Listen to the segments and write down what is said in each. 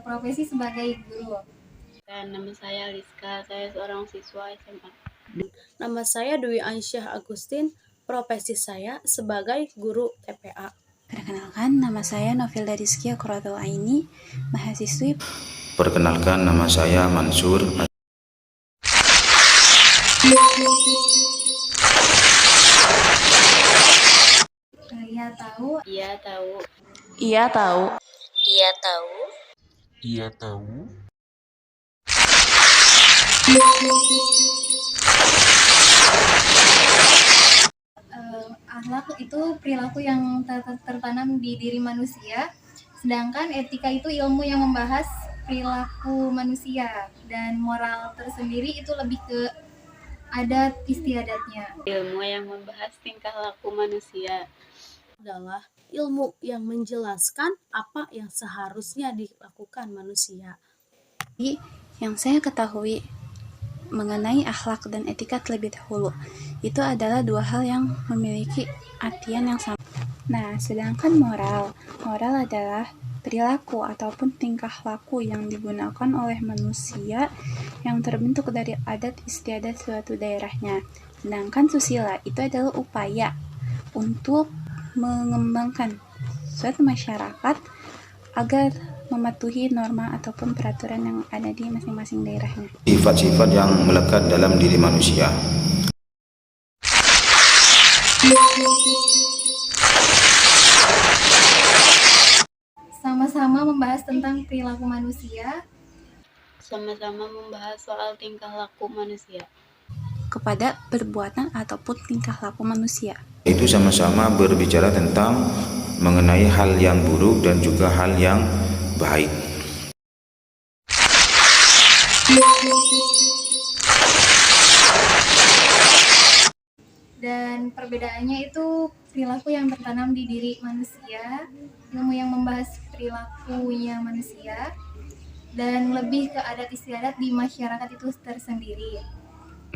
profesi sebagai guru. Dan nama saya Liska, saya seorang siswa SMA. Nama saya Dwi Aisyah Agustin, profesi saya sebagai guru TPA. Perkenalkan, nama saya Novelda Rizkia Qurratul Aini, mahasiswi. Perkenalkan, nama saya Mansur. Ia tahu. Ia tahu. Ia tahu. Ia tahu. Ia tahu. Akhlak itu perilaku yang tertanam di diri manusia, sedangkan etika itu ilmu yang membahas perilaku manusia, dan moral tersendiri itu lebih ke adat istiadatnya. Ilmu yang membahas tingkah laku manusia adalah ilmu yang menjelaskan apa yang seharusnya dilakukan manusia. Yang saya ketahui mengenai akhlak dan etika terlebih dahulu, itu adalah dua hal yang memiliki artian yang sama. Nah, sedangkan moral adalah perilaku ataupun tingkah laku yang digunakan oleh manusia yang terbentuk dari adat istiadat suatu daerahnya. Sedangkan susila itu adalah upaya untuk mengembangkan suatu masyarakat agar mematuhi norma ataupun peraturan yang ada di masing-masing daerahnya. Sifat-sifat yang melekat dalam diri manusia. Sama-sama membahas tentang perilaku manusia. Sama-sama membahas soal tingkah laku manusia Kepada perbuatan ataupun tingkah laku manusia. Itu sama-sama berbicara tentang mengenai hal yang buruk dan juga hal yang baik. Dan perbedaannya itu perilaku yang tertanam di diri manusia, ilmu yang membahas perilakunya manusia, dan lebih ke adat istiadat di masyarakat itu tersendiri.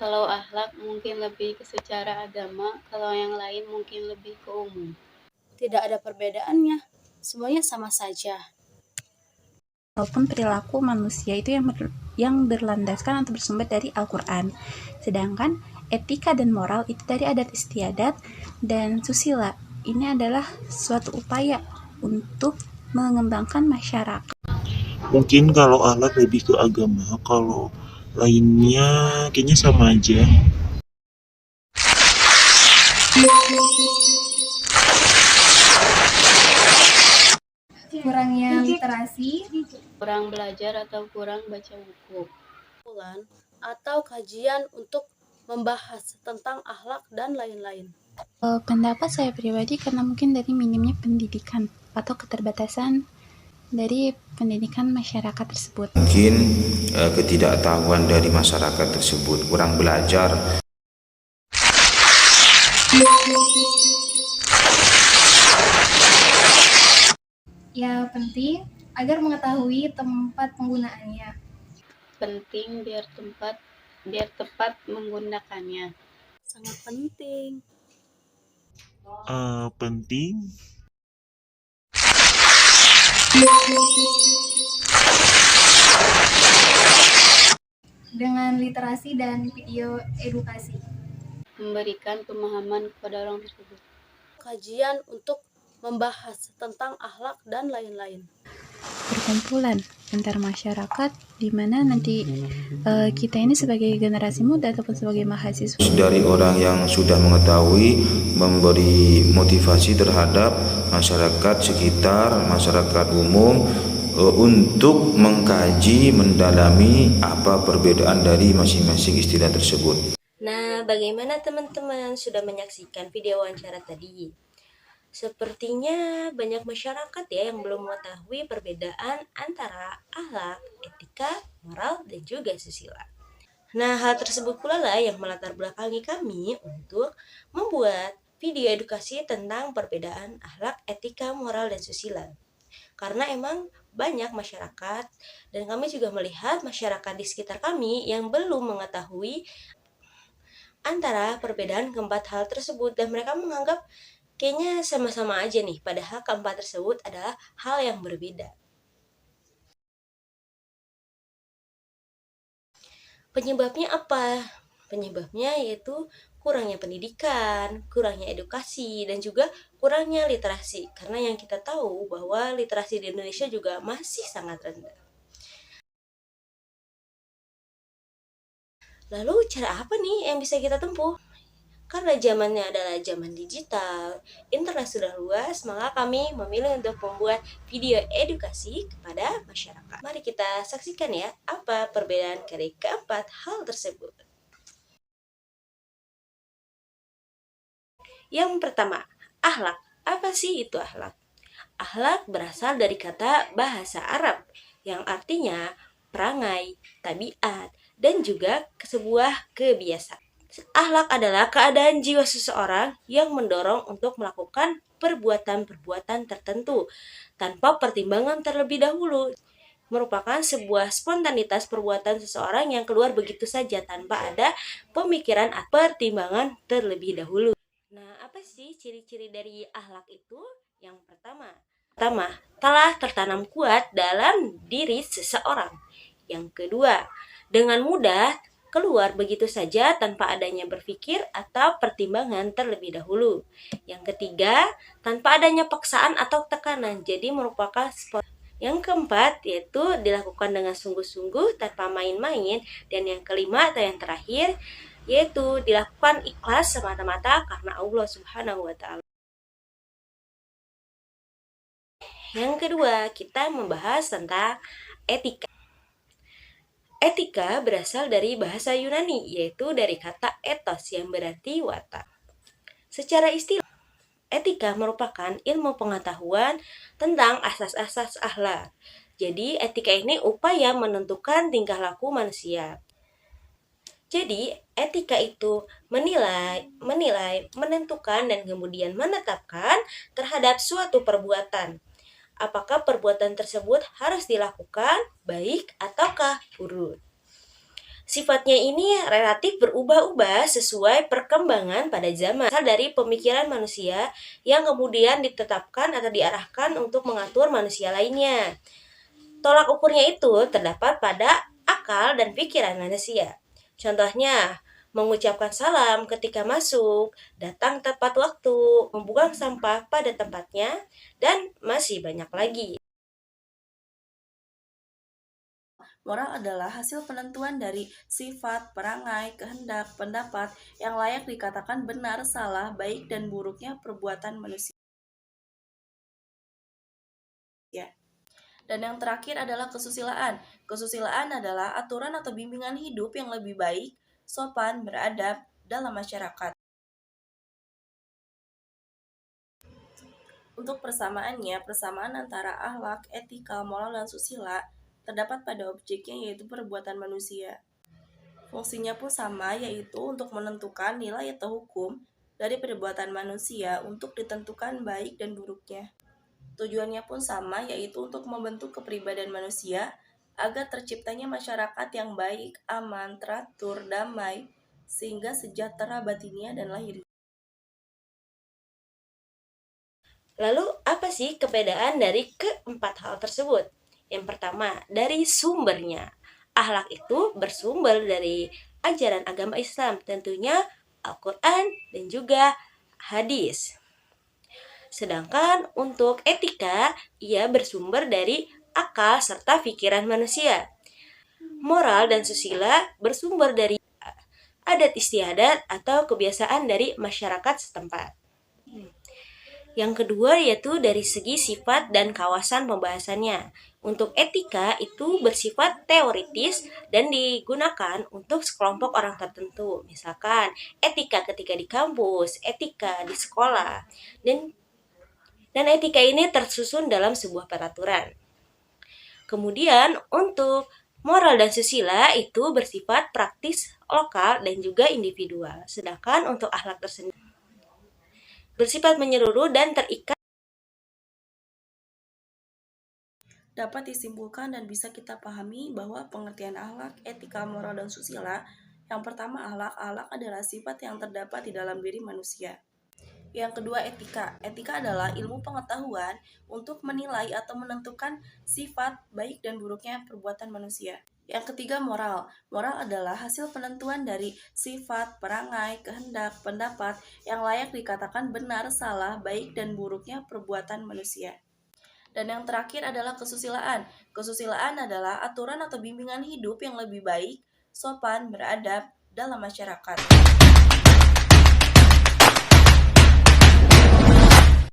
Kalau akhlak mungkin lebih ke secara agama, kalau yang lain mungkin lebih ke umum. Tidak ada perbedaannya, semuanya sama saja. Walaupun perilaku manusia itu yang berlandaskan atau bersumber dari Al-Quran, sedangkan etika dan moral itu dari adat istiadat, dan susila ini adalah suatu upaya untuk mengembangkan masyarakat. Mungkin kalau akhlak lebih ke agama, kalau lainnya kayaknya sama aja. Kurangnya literasi, Kurang belajar atau kurang baca buku. Atau kajian untuk membahas tentang akhlak dan lain-lain. Pendapat saya pribadi karena mungkin dari minimnya pendidikan atau keterbatasan dari pendidikan masyarakat tersebut. Mungkin ketidaktahuan dari masyarakat tersebut, kurang belajar. ya penting agar mengetahui tempat penggunaannya. Penting biar tepat menggunakannya. Sangat penting. Penting. Dengan literasi dan video edukasi. Memberikan pemahaman kepada orang tersebut. Kajian untuk membahas tentang akhlak dan lain-lain. Perkumpulan antar masyarakat di mana nanti kita ini sebagai generasi muda ataupun sebagai mahasiswa Dari orang yang sudah mengetahui, memberi motivasi terhadap masyarakat sekitar, masyarakat umum, untuk mengkaji, mendalami apa perbedaan dari masing-masing istilah tersebut. Nah, bagaimana teman-teman sudah menyaksikan video wawancara tadi? Sepertinya banyak masyarakat ya yang belum mengetahui perbedaan antara akhlak, etika, moral, dan juga susila. Nah, hal tersebut pula lah yang melatar belakangi kami untuk membuat video edukasi tentang perbedaan akhlak, etika, moral, dan susila. Karena emang banyak masyarakat dan kami juga melihat masyarakat di sekitar kami yang belum mengetahui antara perbedaan keempat hal tersebut, dan mereka menganggap kayaknya sama-sama aja nih, padahal keempat tersebut adalah hal yang berbeda. Penyebabnya apa? Penyebabnya yaitu kurangnya pendidikan, kurangnya edukasi, dan juga kurangnya literasi. Karena yang kita tahu bahwa literasi di Indonesia juga masih sangat rendah. Lalu cara apa nih yang bisa kita tempuh? Karena zamannya adalah zaman digital, internet sudah luas, maka kami memilih untuk membuat video edukasi kepada masyarakat. Mari kita saksikan ya, apa perbedaan dari keempat hal tersebut. Yang pertama, akhlak. Apa sih itu akhlak? Akhlak berasal dari kata bahasa Arab yang artinya perangai, tabiat, dan juga sebuah kebiasaan. Akhlak adalah keadaan jiwa seseorang yang mendorong untuk melakukan perbuatan-perbuatan tertentu tanpa pertimbangan terlebih dahulu. Merupakan sebuah spontanitas perbuatan seseorang yang keluar begitu saja tanpa ada pemikiran atau pertimbangan terlebih dahulu. Nah, apa sih ciri-ciri dari akhlak itu? Yang pertama, telah tertanam kuat dalam diri seseorang. Yang kedua, dengan mudah keluar begitu saja tanpa adanya berpikir atau pertimbangan terlebih dahulu. Yang ketiga, tanpa adanya paksaan atau tekanan, jadi merupakan sport. Yang keempat, yaitu dilakukan dengan sungguh-sungguh tanpa main-main. Dan yang kelima atau yang terakhir, yaitu dilakukan ikhlas semata-mata karena Allah Subhanahu wa Ta'ala. Yang kedua, kita membahas tentang etika. Etika berasal dari bahasa Yunani, yaitu dari kata ethos yang berarti watak. Secara istilah, etika merupakan ilmu pengetahuan tentang asas-asas akhlak. Jadi, etika ini upaya menentukan tingkah laku manusia. Jadi, etika itu menilai, menentukan, dan kemudian menetapkan terhadap suatu perbuatan. Apakah perbuatan tersebut harus dilakukan baik ataukah buruk. Sifatnya ini relatif berubah-ubah sesuai perkembangan pada zaman. Dari pemikiran manusia yang kemudian ditetapkan atau diarahkan untuk mengatur manusia lainnya. Tolak ukurnya itu terdapat pada akal dan pikiran manusia. Contohnya, mengucapkan salam ketika masuk, datang tepat waktu, membuang sampah pada tempatnya, dan masih banyak lagi. Moral adalah hasil penentuan dari sifat, perangai, kehendak, pendapat yang layak dikatakan benar, salah, baik, dan buruknya perbuatan manusia. Dan yang terakhir adalah kesusilaan. Kesusilaan adalah aturan atau bimbingan hidup yang lebih baik, sopan, beradab dalam masyarakat. Untuk persamaannya, persamaan antara akhlak, etika, moral, dan susila terdapat pada objeknya, yaitu perbuatan manusia. Fungsinya pun sama, yaitu untuk menentukan nilai atau hukum dari perbuatan manusia untuk ditentukan baik dan buruknya. Tujuannya pun sama, yaitu untuk membentuk kepribadian manusia agar terciptanya masyarakat yang baik, aman, teratur, damai, sehingga sejahtera batinnya dan lahirnya. Lalu, apa sih perbedaan dari keempat hal tersebut? Yang pertama, dari sumbernya. Akhlak itu bersumber dari ajaran agama Islam, tentunya Al-Quran dan juga hadis. Sedangkan untuk etika, ia bersumber dari akal serta pikiran manusia. Moral dan susila bersumber dari adat istiadat atau kebiasaan dari masyarakat setempat. Yang kedua yaitu dari segi sifat dan kawasan pembahasannya. Untuk etika itu bersifat teoritis dan digunakan untuk sekelompok orang tertentu. Misalkan etika ketika di kampus, etika di sekolah, dan etika ini tersusun dalam sebuah peraturan. Kemudian untuk moral dan susila itu bersifat praktis, lokal, dan juga individual. Sedangkan untuk akhlak tersendiri bersifat menyeluruh dan terikat. Dapat disimpulkan dan bisa kita pahami bahwa pengertian akhlak, etika, moral, dan susila. Yang pertama, akhlak adalah sifat yang terdapat di dalam diri manusia. Yang kedua, etika. Etika adalah ilmu pengetahuan untuk menilai atau menentukan sifat baik dan buruknya perbuatan manusia. Yang ketiga, moral. Moral adalah hasil penentuan dari sifat, perangai, kehendak, pendapat yang layak dikatakan benar, salah, baik dan buruknya perbuatan manusia. Dan yang terakhir adalah kesusilaan. Kesusilaan adalah aturan atau bimbingan hidup yang lebih baik, sopan, beradab dalam masyarakat.